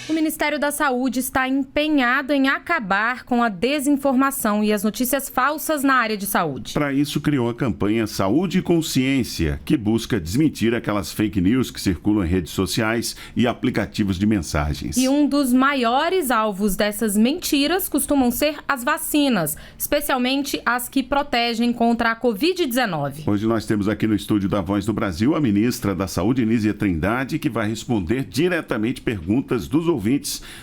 O Ministério da Saúde está empenhado em acabar com a desinformação e as notícias falsas na área de saúde. Para isso, criou a campanha Saúde e Consciência, que busca desmentir aquelas fake news que circulam em redes sociais e aplicativos de mensagens. E um dos maiores alvos dessas mentiras costumam ser as vacinas, especialmente as que protegem contra a Covid-19. Hoje nós temos aqui no estúdio da Voz do Brasil a ministra da Saúde, Nízia Trindade, que vai responder diretamente perguntas dos ouvintes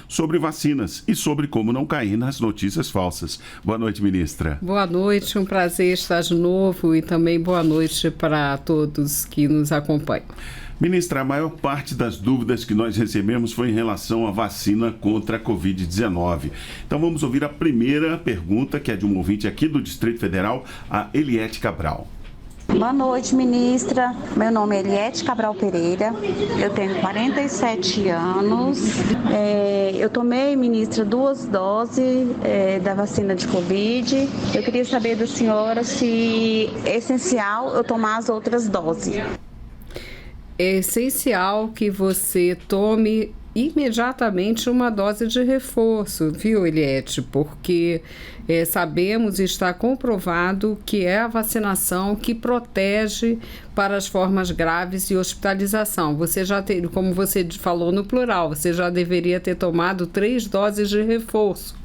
sobre vacinas e sobre como não cair nas notícias falsas. Boa noite, ministra. Boa noite, um prazer estar de novo e também boa noite para todos que nos acompanham. Ministra, a maior parte das dúvidas que nós recebemos foi em relação à vacina contra a Covid-19. Então vamos ouvir a primeira pergunta, que é de um ouvinte aqui do Distrito Federal, a Eliette Cabral. Boa noite, ministra. Meu nome é Eliette Cabral Pereira, eu tenho 47 anos. Eu tomei, ministra, 2 doses da vacina de Covid. Eu queria saber da senhora se é essencial eu tomar as outras doses. É essencial que você tome imediatamente uma dose de reforço, viu, Eliette? Porque sabemos e está comprovado que é a vacinação que protege para as formas graves e hospitalização. Você já tem, como você falou no plural, você já deveria ter tomado 3 doses de reforço.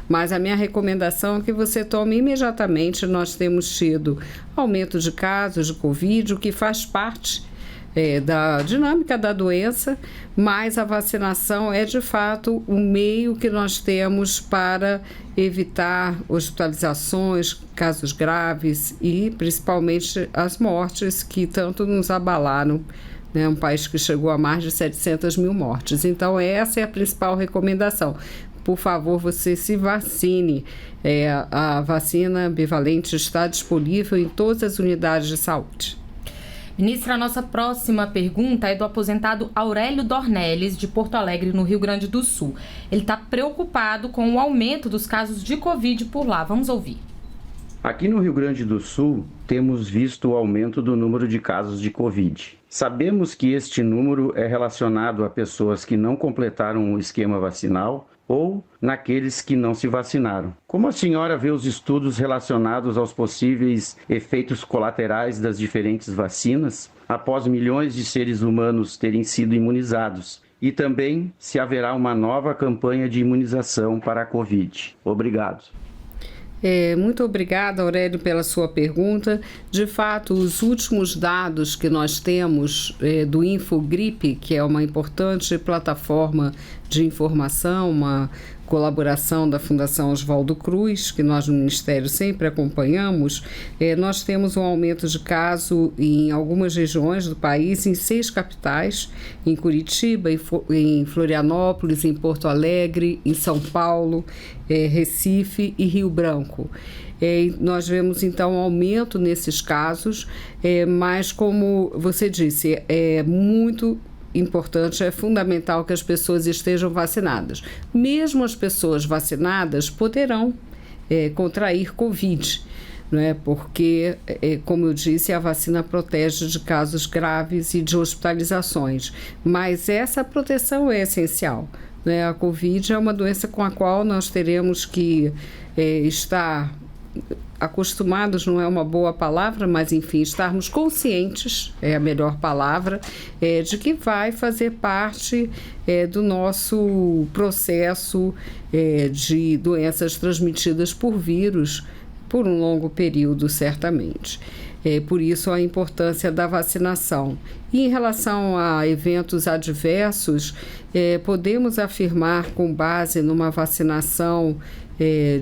Mas a minha recomendação é que você tome imediatamente. Nós temos tido aumento de casos de Covid, o que faz parte da dinâmica da doença, mas a vacinação é de fato o meio que nós temos para evitar hospitalizações, casos graves e principalmente as mortes que tanto nos abalaram, né? Um país que chegou a mais de 700 mil mortes. Então essa é a principal recomendação. Por favor, você se vacine. A vacina bivalente está disponível em todas as unidades de saúde. Ministra, a nossa próxima pergunta é do aposentado Aurélio Dornelles, de Porto Alegre, no Rio Grande do Sul. Ele está preocupado com o aumento dos casos de Covid por lá. Vamos ouvir. Aqui no Rio Grande do Sul, temos visto o aumento do número de casos de Covid. Sabemos que este número é relacionado a pessoas que não completaram o esquema vacinal ou naqueles que não se vacinaram. Como a senhora vê os estudos relacionados aos possíveis efeitos colaterais das diferentes vacinas, após milhões de seres humanos terem sido imunizados? E também se haverá uma nova campanha de imunização para a Covid. Obrigado. Muito obrigada, Aurélio, pela sua pergunta. De fato, os últimos dados que nós temos do Infogripe, que é uma importante plataforma de informação, uma colaboração da Fundação Oswaldo Cruz, que nós no Ministério sempre acompanhamos, nós temos um aumento de caso em algumas regiões do país, em 6 capitais, em Curitiba, em Florianópolis, em Porto Alegre, em São Paulo, Recife e Rio Branco. Nós vemos então um aumento nesses casos, mas como você disse, é muito importante, é fundamental que as pessoas estejam vacinadas. Mesmo as pessoas vacinadas poderão contrair Covid, não é? Porque, como eu disse, a vacina protege de casos graves e de hospitalizações, mas essa proteção é essencial. A Covid é uma doença com a qual nós teremos que estar acostumados, não é uma boa palavra, mas enfim, estarmos conscientes, é a melhor palavra, de que vai fazer parte do nosso processo de doenças transmitidas por vírus por um longo período, certamente. Por isso a importância da vacinação. E em relação a eventos adversos, podemos afirmar, com base numa vacinação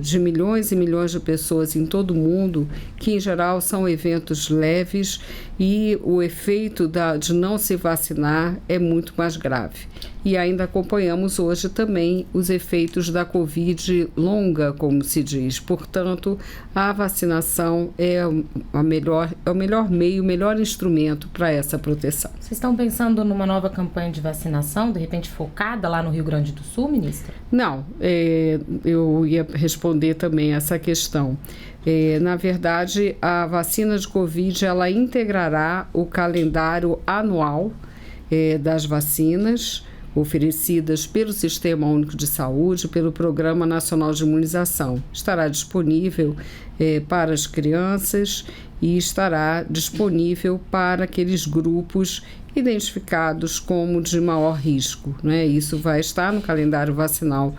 de milhões e milhões de pessoas em todo o mundo, que em geral são eventos leves e o efeito de não se vacinar é muito mais grave. E ainda acompanhamos hoje também os efeitos da Covid longa, como se diz. Portanto, a vacinação é o melhor meio, o melhor instrumento para essa proteção. Vocês estão pensando numa nova campanha de vacinação, de repente focada lá no Rio Grande do Sul, ministra? Não, eu ia responder também essa questão. Na verdade, a vacina de Covid, ela integrará o calendário anual das vacinas, oferecidas pelo Sistema Único de Saúde, pelo Programa Nacional de Imunização. Estará disponível para as crianças e estará disponível para aqueles grupos identificados como de maior risco, né? Isso vai estar no calendário vacinal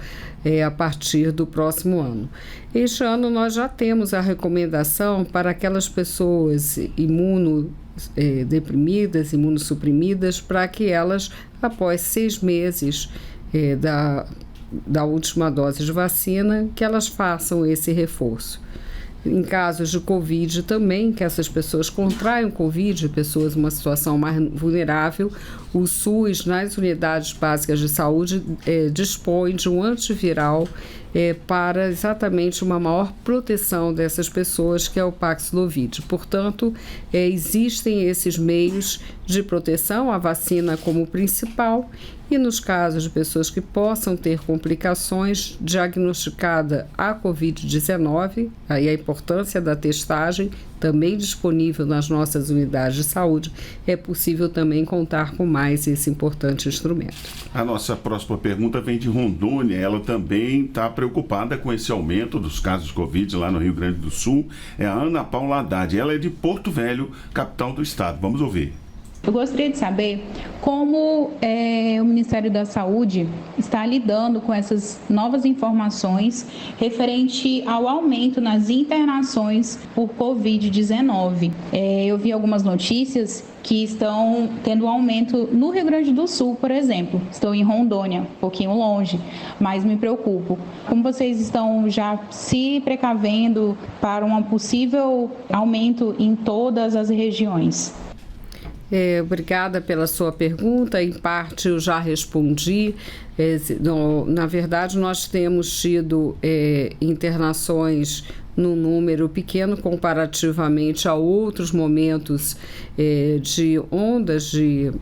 a partir do próximo ano. Este ano nós já temos a recomendação para aquelas pessoas imunodeprimidas, imunossuprimidas, para que elas, após 6 meses da última dose de vacina, que elas façam esse reforço. Em casos de Covid também, que essas pessoas contraem Covid, pessoas em uma situação mais vulnerável, o SUS, nas unidades básicas de saúde, dispõe de um antiviral para exatamente uma maior proteção dessas pessoas, que é o Paxlovid. Portanto, existem esses meios de proteção, a vacina como principal, e nos casos de pessoas que possam ter complicações, diagnosticada a Covid-19, aí a importância da testagem, também disponível nas nossas unidades de saúde, é possível também contar com mais esse importante instrumento. A nossa próxima pergunta vem de Rondônia. Ela também está preocupada com esse aumento dos casos de Covid lá no Rio Grande do Sul. É a Ana Paula Haddad. Ela é de Porto Velho, capital do estado. Vamos ouvir. Eu gostaria de saber como o Ministério da Saúde está lidando com essas novas informações referente ao aumento nas internações por Covid-19. Eu vi algumas notícias que estão tendo aumento no Rio Grande do Sul, por exemplo. Estou em Rondônia, um pouquinho longe, mas me preocupo. Como vocês estão já se precavendo para um possível aumento em todas as regiões? Obrigada pela sua pergunta. Em parte eu já respondi. Na verdade, nós temos tido internações num número pequeno comparativamente a outros momentos de ondas de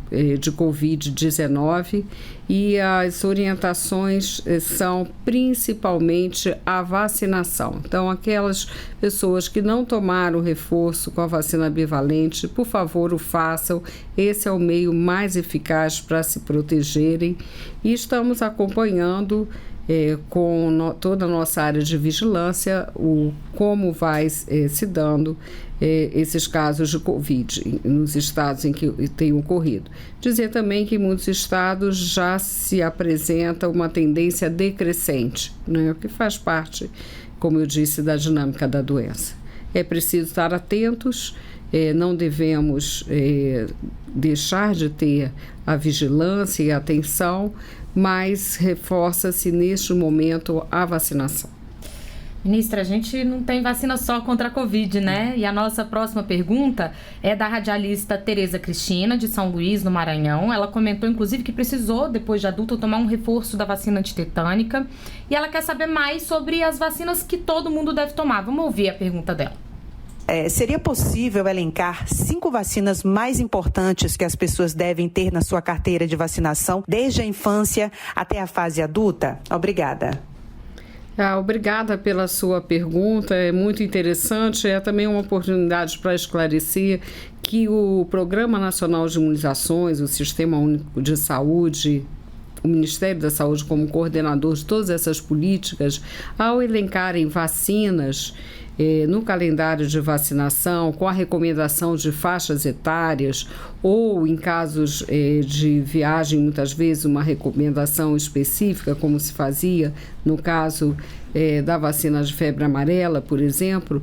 Covid-19, e as orientações são principalmente a vacinação. Então, aquelas pessoas que não tomaram reforço com a vacina bivalente, por favor, o façam. Esse é o meio mais eficaz para se protegerem, e estamos acompanhando com toda a nossa área de vigilância como vai se dando esses casos de Covid nos estados em que tem ocorrido. Dizer também que em muitos estados já se apresenta uma tendência decrescente, né, o que faz parte, como eu disse, da dinâmica da doença. É preciso estar atentos, não devemos deixar de ter a vigilância e a atenção, mas reforça-se neste momento a vacinação. Ministra, a gente não tem vacina só contra a Covid, né? E a nossa próxima pergunta é da radialista Tereza Cristina, de São Luís, no Maranhão. Ela comentou, inclusive, que precisou, depois de adulta, tomar um reforço da vacina antitetânica. E ela quer saber mais sobre as vacinas que todo mundo deve tomar. Vamos ouvir a pergunta dela. Seria possível elencar 5 vacinas mais importantes que as pessoas devem ter na sua carteira de vacinação, desde a infância até a fase adulta? Obrigada. Obrigada pela sua pergunta, é muito interessante. É também uma oportunidade para esclarecer que o Programa Nacional de Imunizações, o Sistema Único de Saúde, o Ministério da Saúde como coordenador de todas essas políticas, ao elencarem vacinas no calendário de vacinação, com a recomendação de faixas etárias, ou em casos de viagem, muitas vezes uma recomendação específica, como se fazia no caso da vacina de febre amarela, por exemplo,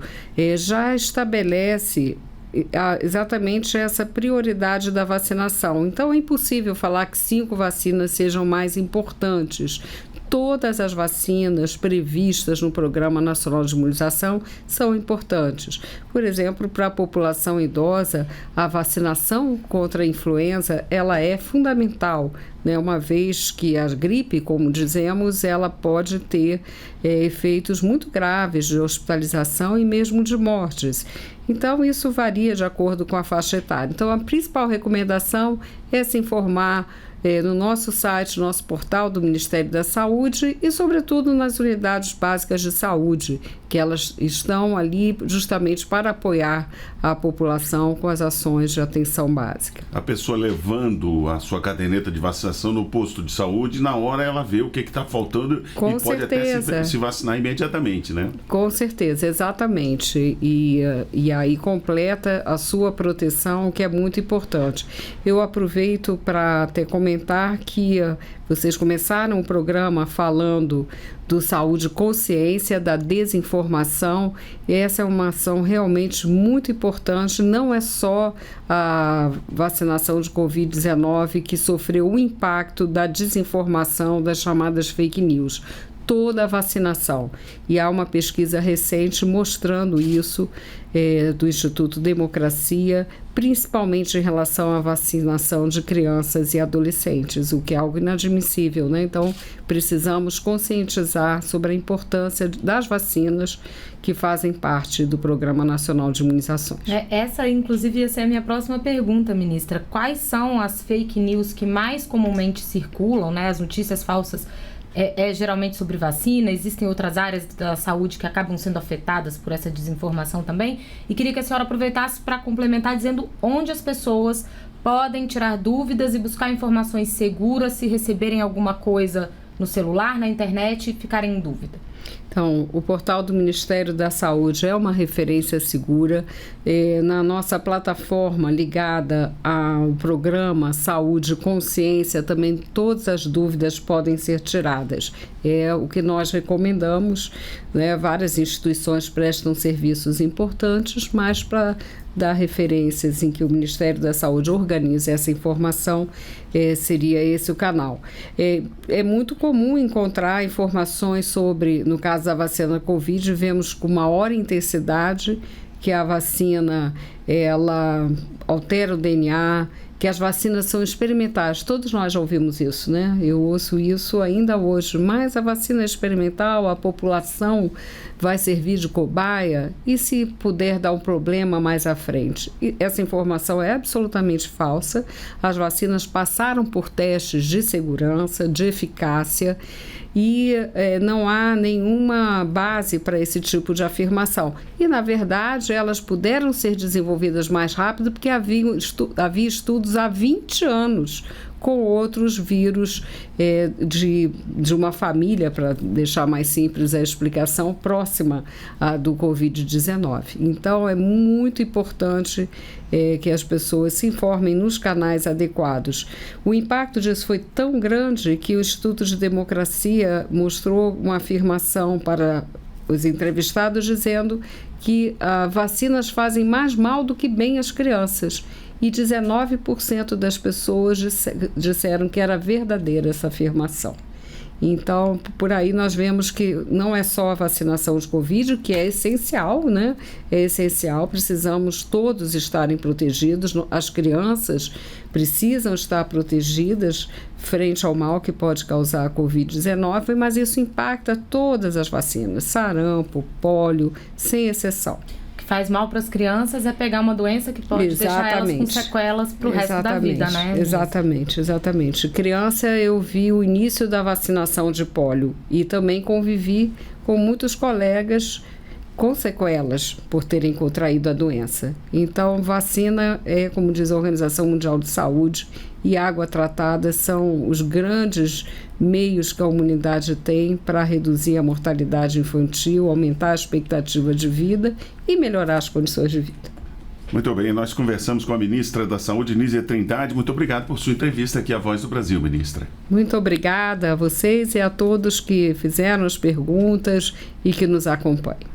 já estabelece exatamente essa prioridade da vacinação. Então, é impossível falar que 5 vacinas sejam mais importantes. Todas as vacinas previstas no Programa Nacional de Imunização são importantes. Por exemplo, para a população idosa, a vacinação contra a influenza, ela é fundamental, né? Uma vez que a gripe, como dizemos, ela pode ter efeitos muito graves de hospitalização e mesmo de mortes. Então, isso varia de acordo com a faixa etária. Então, a principal recomendação é se informar no nosso site, nosso portal do Ministério da Saúde e, sobretudo, nas unidades básicas de saúde. que elas estão ali justamente para apoiar a população com as ações de atenção básica. A pessoa levando a sua caderneta de vacinação no posto de saúde, na hora ela vê o que está faltando com e pode até se vacinar imediatamente, né? Com certeza, exatamente. E aí completa a sua proteção, que é muito importante. Eu aproveito para até comentar que vocês começaram o programa falando do Saúde Consciência, da desinformação. E essa é uma ação realmente muito importante. Não é só a vacinação de Covid-19 que sofreu o impacto da desinformação, das chamadas fake news. Toda a vacinação. E há uma pesquisa recente mostrando isso do Instituto Democracia, principalmente em relação à vacinação de crianças e adolescentes, o que é algo inadmissível, né? Então, precisamos conscientizar sobre a importância das vacinas que fazem parte do Programa Nacional de Imunizações. Essa, inclusive, ia ser a minha próxima pergunta, ministra. Quais são as fake news que mais comumente circulam, né? As notícias falsas geralmente sobre vacina, existem outras áreas da saúde que acabam sendo afetadas por essa desinformação também, e queria que a senhora aproveitasse para complementar dizendo onde as pessoas podem tirar dúvidas e buscar informações seguras se receberem alguma coisa no celular, na internet e ficarem em dúvida. Então, o portal do Ministério da Saúde é uma referência segura. Na nossa plataforma ligada ao programa Saúde Consciência, também todas as dúvidas podem ser tiradas. É o que nós recomendamos, né? Várias instituições prestam serviços importantes, mas para dar referências em que o Ministério da Saúde organiza essa informação, seria esse o canal. É muito comum encontrar informações sobre, no caso da vacina Covid, vemos com maior intensidade que a vacina, ela altera o DNA, que as vacinas são experimentais. Todos nós já ouvimos isso, né? Eu ouço isso ainda hoje. Mas a vacina experimental, a população vai servir de cobaia e se puder dar um problema mais à frente. E essa informação é absolutamente falsa. As vacinas passaram por testes de segurança, de eficácia e não há nenhuma base para esse tipo de afirmação. E, na verdade, elas puderam ser desenvolvidas mais rápido porque havia estudos há 20 anos com outros vírus de uma família, para deixar mais simples a explicação, próxima do Covid-19. Então, é muito importante que as pessoas se informem nos canais adequados. O impacto disso foi tão grande que o Instituto de Democracia mostrou uma afirmação para os entrevistados dizendo que vacinas fazem mais mal do que bem às crianças. E 19% das pessoas disseram que era verdadeira essa afirmação. Então, por aí nós vemos que não é só a vacinação de Covid, que é essencial, né? É essencial, precisamos todos estarem protegidos. As crianças precisam estar protegidas frente ao mal que pode causar a Covid-19, mas isso impacta todas as vacinas, sarampo, pólio, sem exceção. Faz mal para as crianças é pegar uma doença que pode deixar elas com sequelas para o resto da vida, né? Exatamente. Criança, eu vi o início da vacinação de pólio e também convivi com muitos colegas com sequelas por terem contraído a doença. Então, vacina como diz a Organização Mundial de Saúde, e água tratada são os grandes meios que a humanidade tem para reduzir a mortalidade infantil, aumentar a expectativa de vida e melhorar as condições de vida. Muito bem, nós conversamos com a ministra da Saúde, Nízia Trindade. Muito obrigado por sua entrevista aqui à Voz do Brasil, ministra. Muito obrigada a vocês e a todos que fizeram as perguntas e que nos acompanham.